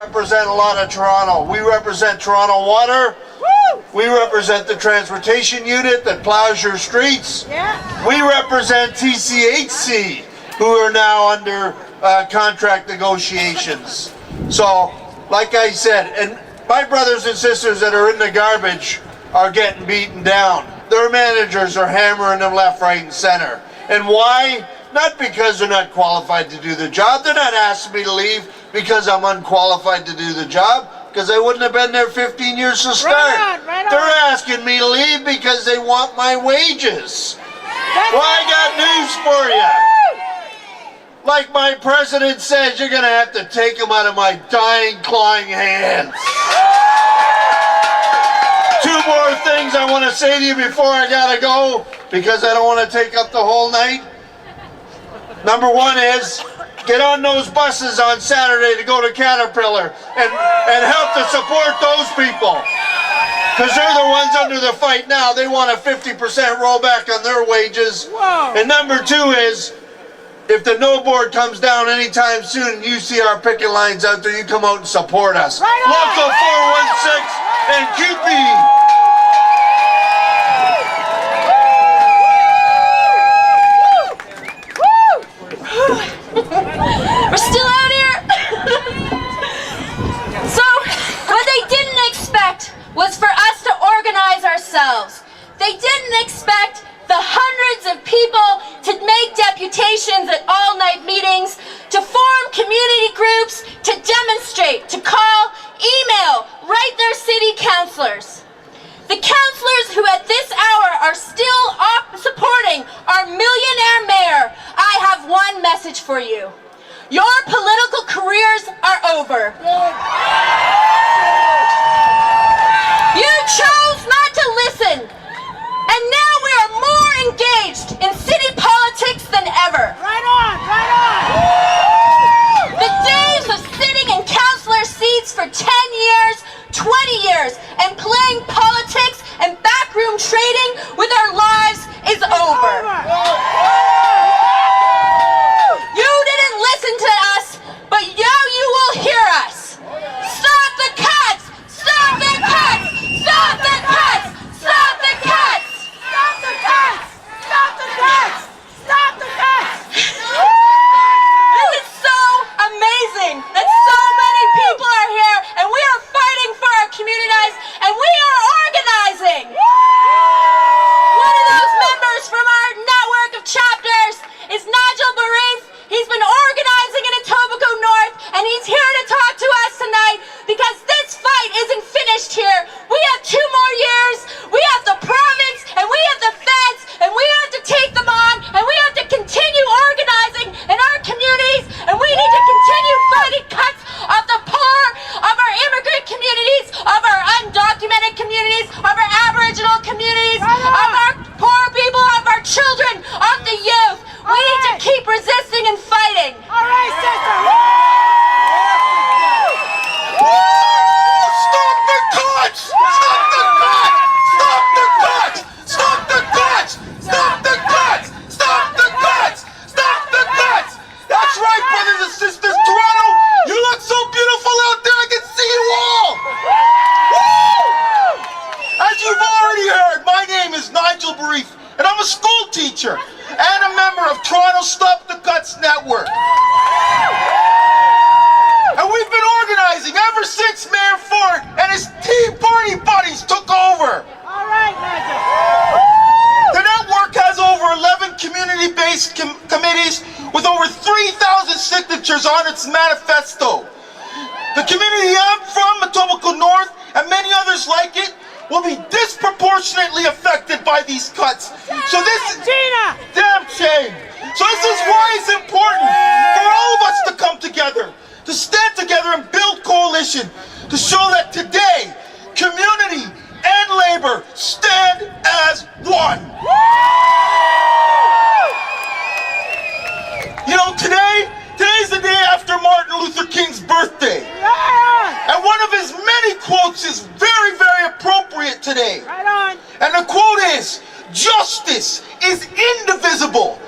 Represent a lot of Toronto. We represent Toronto Water. We represent the transportation unit that plows your streets. We represent TCHC, who are now under contract negotiations. So, like I said, and my brothers and sisters that are in the garbage are getting beaten down. Their managers are hammering them left, right, and center. And why? Not because they're not qualified to do the job. They're not asking me to leave because I'm unqualified to do the job, because I wouldn't have been there 15 years to start. Right on. They're asking me to leave because they want my wages. Well, I got news for you. Like my president says, you're going to have to take them out of my dying, clawing hands. Two more things I want to say to you before I gotta go, because I don't want to take up the whole night. Number one is, get on those buses on Saturday to go to Caterpillar and help to support those people. Because they're the ones under the fight now. They want a 50% rollback on their wages. Whoa. And number two is, if the no board comes down anytime soon and you see our picket lines out there, you come out and support us. Right on. Local 416 and QP. We're still out here. So, what they didn't expect was for us to organize ourselves. They didn't expect the hundreds of people to make deputations at all-night meetings, to form community groups, to demonstrate, to call, email, write their city councillors. The councillors who at this hour are still supporting our millionaire mayor, I have one message for you. Your political careers are over. You chose not to listen, and now we are more engaged in city politics than ever. Right on. The days of sitting in councillor seats for 10 years, 20 years, and playing politics and backroom trading with our lives is over. You didn't listen to us, but now you will hear us. Stop the cuts! Stop the cuts! Stop the cuts! Stop the cuts! Stop the cuts! Stop the cuts! Stop the cuts! It is so amazing that so many people are here, and we are fighting for our communities, and we are organizing. One of those members from our network of chapters is Nigel Barif. He's been organizing in Etobicoke North, and he's here to talk to us tonight because this fight isn't finished here. We have 2 more years. We have the province, and we have the feds, and we have to take them on, and we have to continue organizing in our communities, and we need to continue fighting cuts of the poor, of our immigrant communities, of our undocumented communities, of our Aboriginal communities, of our poor people, of our children, of the youth. We need to keep resisting and fighting. All right, sister. Stop the cuts! Stop the cuts! Stop the cuts! Stop the cuts! Stop the cuts! Stop the cuts! Stop the cuts! That's right, brothers and sisters. Toronto, you look so beautiful out there. I can see you all. Woo! As you've already heard, my name is Nigel Barif, and I'm a school teacher and a member of Toronto Stop the Cuts Network. And we've been organizing ever since Mayor Ford and his Tea Party buddies took over. All right, Nigel. The network has over 11 community-based committees with over 3,000 signatures on its manifesto. The community I'm from, Etobicoke North, and many others like it, will be disproportionately affected by these cuts. So this is damn shame. So this is why it's important for all of us to come together, to stand together and build coalition, to show that today, community and labor stand as one. You know, today's the day after Martin Luther King's birthday. And one of his many quotes is very, very appropriate today. Right on. And the quote is, "Justice is indivisible.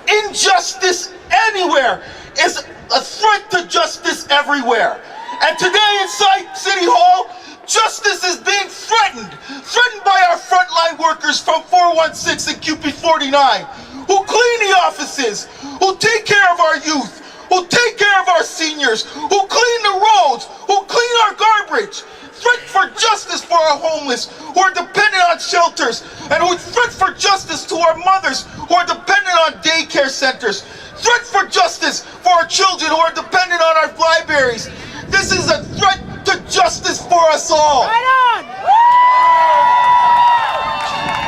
Injustice anywhere is a threat to justice everywhere." And today inside City Hall, justice is being threatened by our frontline workers from 416 and QP49, who clean the offices, who take care of our youth, who take care of our seniors, who clean the roads, who clean our garbage. Threat for justice for our homeless who are dependent on shelters, and who threat for justice to our mothers who are dependent on daycare centers. Threat for justice for our children who are dependent on our libraries. This is a threat to justice for us all. Right on!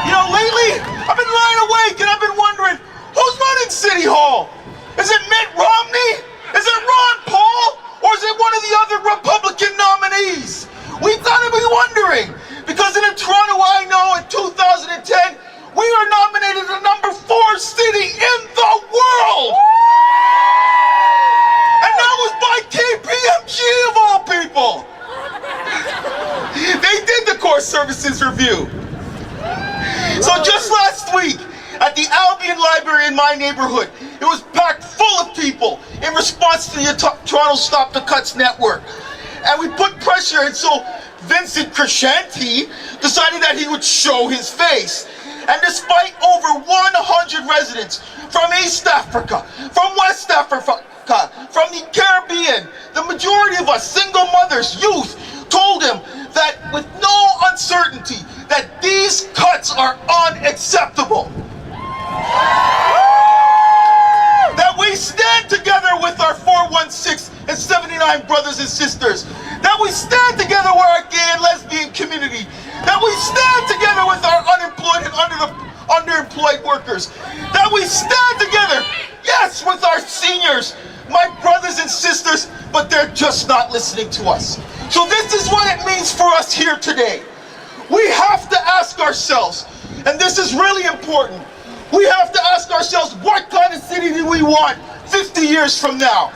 You know, lately, I've been lying awake and I've been wondering, who's running City Hall? Is it Mitt Romney? Is it Ron Paul? Or is it one of the other Republican nominees? We've got to be wondering, because in Toronto, I know in 2010, we are nominated the number 4 city in the world! And that was by KPMG of all people! They did the core services review. So just last week, at the Albion Library in my neighborhood, it was packed full of people in response to the Toronto Stop the Cuts network. And we put pressure, and so Vincent Crescenti decided that he would show his face. And despite over 100 residents from East Africa, from West Africa, from the Caribbean, the majority of us, single mothers, youth, told him that with no uncertainty, that these cuts are unacceptable. That we stand together with our 416 and 79 brothers and sisters. That we stand together with our gay and lesbian community. That we stand together with our unemployed and underemployed workers. That we stand together, yes, with our seniors, my brothers and sisters, but they're just not listening to us. So this is what it means for us here today. We have to ask ourselves, and this is really important, we have to ask ourselves, what kind of city do we want 50 years from now?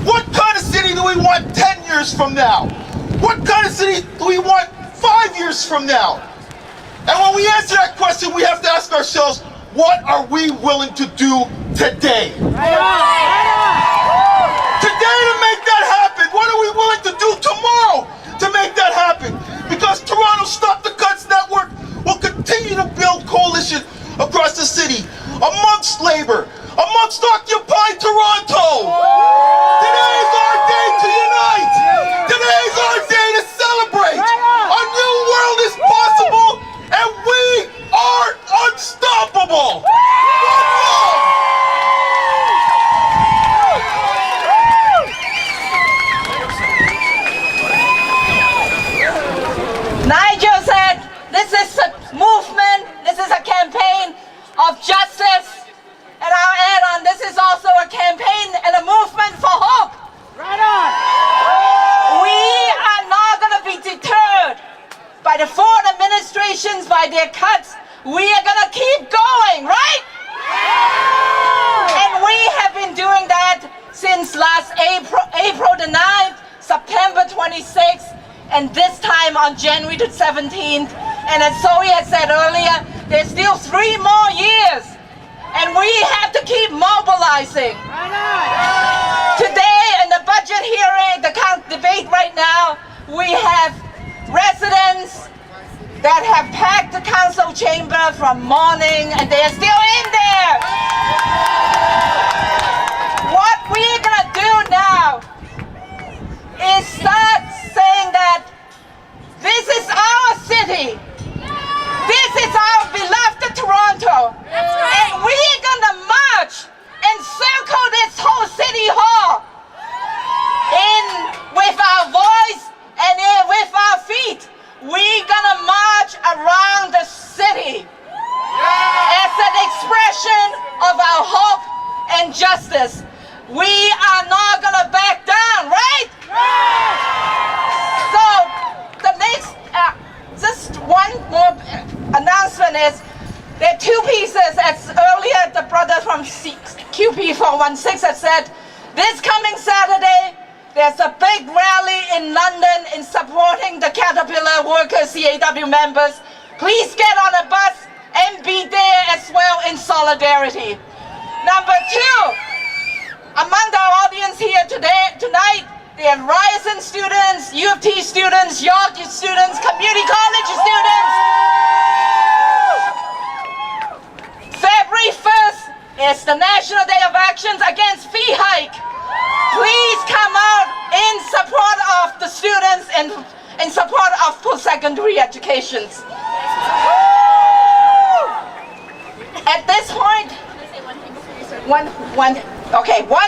What kind of city do we want 10 years from now? What kind of city do we want 5 years from now? And when we answer that question, we have to ask ourselves, what are we willing to do today? Today to make that happen. What are we willing to do tomorrow to make that happen? Because Toronto Stop the Cuts Network will continue to build coalition across the city, amongst labor, amongst Occupy Toronto. Today is our day to unite. Today is our day to celebrate. A new world is possible, and we are unstoppable. Nigel said, this is a movement, this is a campaign of justice, and I'll add on, this is also a campaign and a movement for hope. Right on! We are not going to be deterred by the Ford administrations, by their cuts. We are going to keep going, right? And we have been doing that since last April the 9th, September 26th, and this time on January the 17th. And as Zoe had said earlier, there's still 3 more years. And we have to keep mobilizing. Right on! Today in the budget hearing, the debate right now, we have residents that have packed the council chamber from morning and they are still in there. What we're gonna do now is start saying that this is our city. This is our beloved Toronto. And we're gonna march and circle this whole city hall in with our voice and in with our feet. We're gonna march around the city as an expression of our hope and justice. We are not gonna back down, right? So the next, just one more announcement is, there are 2 pieces. As earlier the brother from QP416 has said, this coming Saturday, there's a big rally in London in supporting the Caterpillar workers, CAW members. Please get on a bus and be there as well in solidarity. Number 2, among our audience here tonight, the Ryerson students, U of T students, York students, community college students. February 1st is the National Day of Actions Against Fee Hike. Please come out in support of the students and in support of post-secondary educations. At this point, one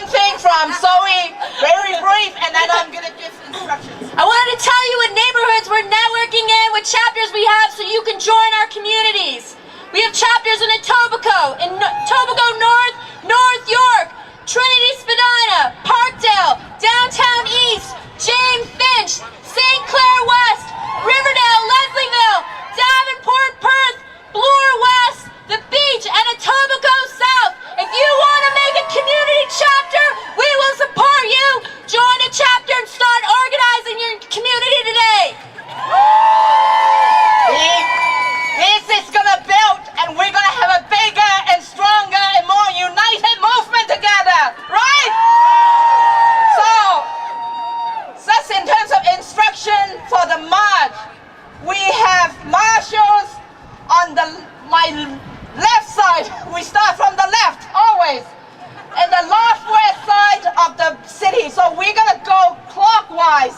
thing from Zoe, very brief, and then I'm gonna give instructions. I wanted to tell you what neighborhoods we're networking in, what chapters we have, so you can join our communities. We have chapters in Etobicoke North, North York, Trinity Spadina, Parkdale, Downtown East, James Finch, St. Clair West, Riverdale, Leslieville, Davenport, Perth, Bloor West, The Beach, and Etobicoke South. If you want to make a community chapter, we will support you. Join a chapter and start organizing your community today. This is gonna build, and we're gonna have a bigger and stronger and more united movement together, right? So, just in terms of instruction for the march, we have marshals on my left side. We start from the left, always. And the northwest side of the city. So we're gonna go clockwise.